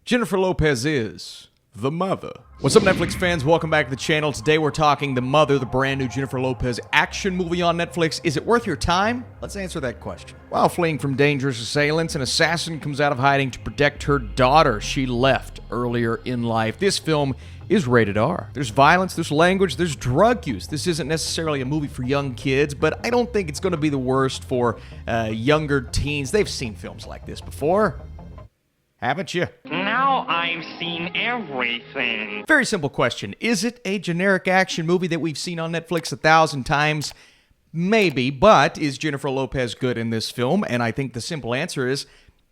Jennifer Lopez is the mother. What's up, Netflix fans? Welcome back to the channel. Today we're talking The Mother, the brand new Jennifer Lopez action movie on Netflix. Is it worth your time? Let's answer that question. While fleeing from dangerous assailants, an assassin comes out of hiding to protect her daughter she left earlier in life. This film is rated R. There's violence, there's language, there's drug use. This isn't necessarily a movie for young kids, but I don't think it's going to be the worst for younger teens. They've seen films like this before. Haven't you? Now I've seen everything. Very simple question. Is it a generic action movie that we've seen on Netflix 1,000 times? Maybe, but is Jennifer Lopez good in this film? And I think the simple answer is,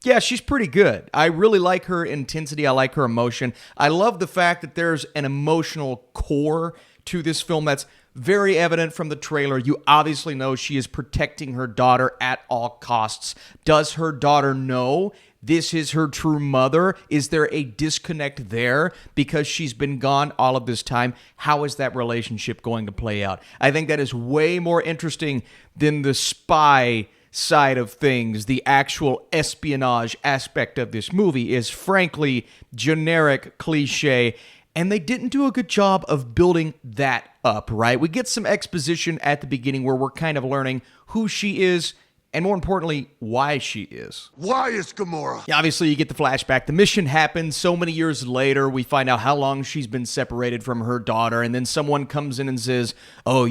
yeah, she's pretty good. I really like her intensity. I like her emotion. I love the fact that there's an emotional core to this film that's very evident from the trailer. You obviously know she is protecting her daughter at all costs. Does her daughter know this is her true mother? Is there a disconnect there because she's been gone all of this time? How is that relationship going to play out? I think that is way more interesting than the spy side of things. The actual espionage aspect of this movie is frankly generic, cliche, and they didn't do a good job of building that up, right? We get some exposition at the beginning where we're kind of learning who she is, and more importantly, why she is. Why is Gamora? Yeah, obviously, you get the flashback. The mission happens so many years later. We find out how long she's been separated from her daughter, and then someone comes in and says, oh,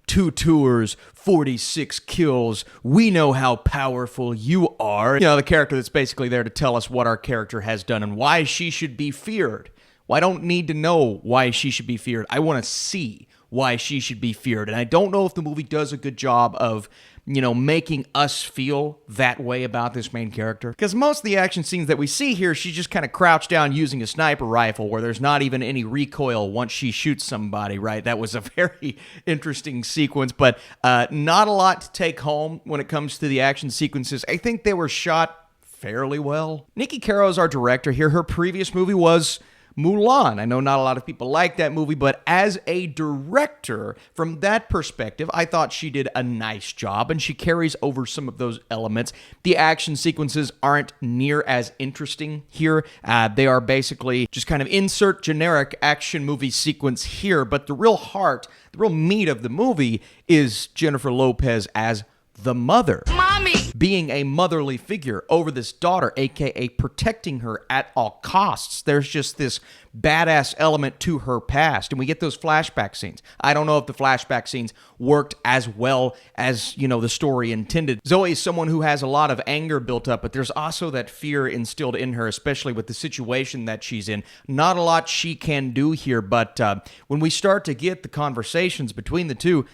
2 tours, 46 kills. We know how powerful you are. The character that's basically there to tell us what our character has done and why she should be feared. Well, I don't need to know why she should be feared. I want to see why she should be feared. And I don't know if the movie does a good job of making us feel that way about this main character. Because most of the action scenes that we see here, she's just kind of crouched down using a sniper rifle where there's not even any recoil once she shoots somebody, right? That was a very interesting sequence, but not a lot to take home when it comes to the action sequences. I think they were shot fairly well. Nikki Caro is our director here. Her previous movie was Mulan. I know not a lot of people like that movie, but as a director, from that perspective, I thought she did a nice job, and she carries over some of those elements. The action sequences aren't near as interesting here. They are basically just kind of insert generic action movie sequence here, but the real heart, the real meat of the movie is Jennifer Lopez as the mother. Mommy! Being a motherly figure over this daughter, aka protecting her at all costs. There's just this badass element to her past, and we get those flashback scenes. I don't know if the flashback scenes worked as well as, the story intended. Zoe is someone who has a lot of anger built up, but there's also that fear instilled in her, especially with the situation that she's in. Not a lot she can do here, but when we start to get the conversations between the two,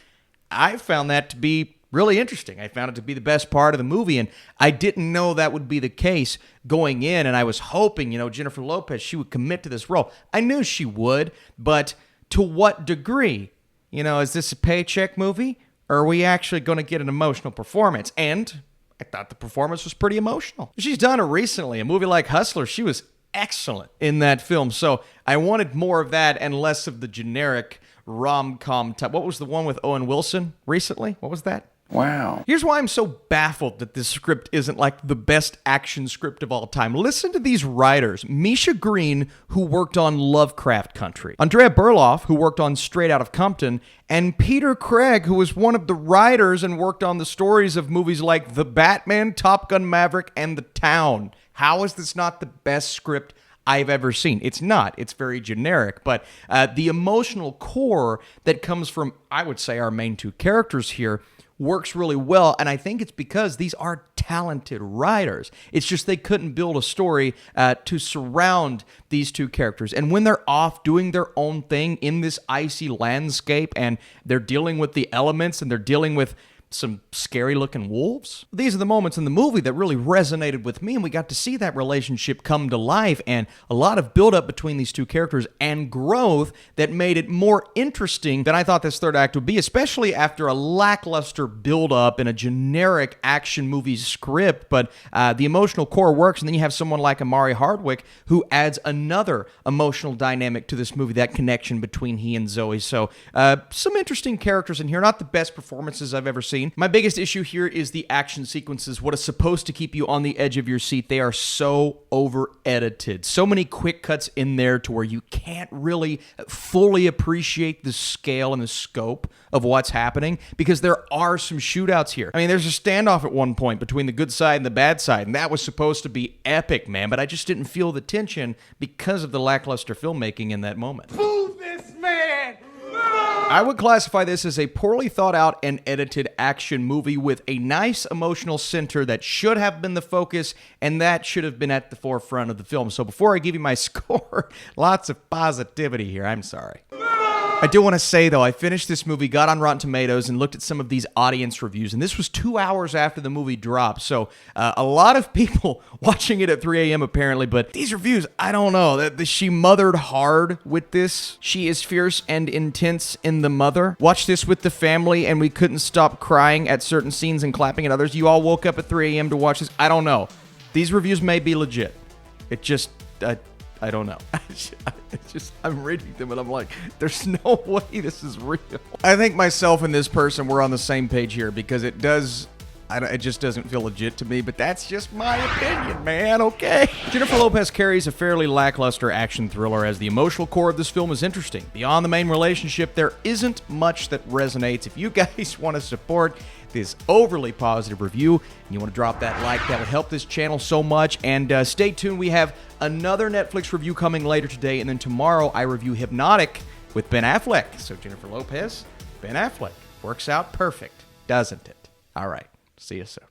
I found that to be really interesting. I found it to be the best part of the movie, and I didn't know that would be the case going in, and I was hoping, Jennifer Lopez, she would commit to this role. I knew she would, but to what degree? Is this a paycheck movie, or are we actually going to get an emotional performance? And I thought the performance was pretty emotional. She's done it recently. A movie like Hustler, she was excellent in that film, so I wanted more of that and less of the generic rom-com type. What was the one with Owen Wilson recently? What was that? Wow. Here's why I'm so baffled that this script isn't like the best action script of all time. Listen to these writers. Misha Green, who worked on Lovecraft Country. Andrea Berloff, who worked on Straight Outta Compton. And Peter Craig, who was one of the writers and worked on the stories of movies like The Batman, Top Gun Maverick, and The Town. How is this not the best script I've ever seen? It's not. It's very generic, but the emotional core that comes from, I would say, our main two characters here works really well, and I think it's because these are talented writers. It's just they couldn't build a story to surround these two characters. And when they're off doing their own thing in this icy landscape, and they're dealing with the elements, and they're dealing with some scary-looking wolves. These are the moments in the movie that really resonated with me, and we got to see that relationship come to life, and a lot of build-up between these two characters and growth that made it more interesting than I thought this third act would be, especially after a lackluster build-up in a generic action movie script. But the emotional core works, and then you have someone like Amari Hardwick who adds another emotional dynamic to this movie, that connection between he and Zoe. So some interesting characters in here. Not the best performances I've ever seen, scene. My biggest issue here is the action sequences. What is supposed to keep you on the edge of your seat, they are so over-edited. So many quick cuts in there to where you can't really fully appreciate the scale and the scope of what's happening, because there are some shootouts here. I mean, there's a standoff at one point between the good side and the bad side, and that was supposed to be epic, man, but I just didn't feel the tension because of the lackluster filmmaking in that moment. Move this man! I would classify this as a poorly thought out and edited action movie with a nice emotional center that should have been the focus, and that should have been at the forefront of the film. So before I give you my score, lots of positivity here. I'm sorry. I do want to say, though, I finished this movie, got on Rotten Tomatoes, and looked at some of these audience reviews, and this was 2 hours after the movie dropped, so a lot of people watching it at 3 a.m. apparently, but these reviews, I don't know. She mothered hard with this. She is fierce and intense in The Mother. Watched this with the family, and we couldn't stop crying at certain scenes and clapping at others. You all woke up at 3 a.m. to watch this. I don't know. These reviews may be legit. It just... I don't know. I'm reading them and I'm like, there's no way this is real. I think myself and this person were on the same page here, because it just doesn't feel legit to me, but that's just my opinion, man, okay? Jennifer Lopez carries a fairly lackluster action thriller, as the emotional core of this film is interesting. Beyond the main relationship, there isn't much that resonates. If you guys want to support this overly positive review and you want to drop that like, that would help this channel so much. And stay tuned, we have another Netflix review coming later today, and then tomorrow I review Hypnotic with Ben Affleck. So Jennifer Lopez, Ben Affleck, works out perfect, doesn't it? All right, see you soon.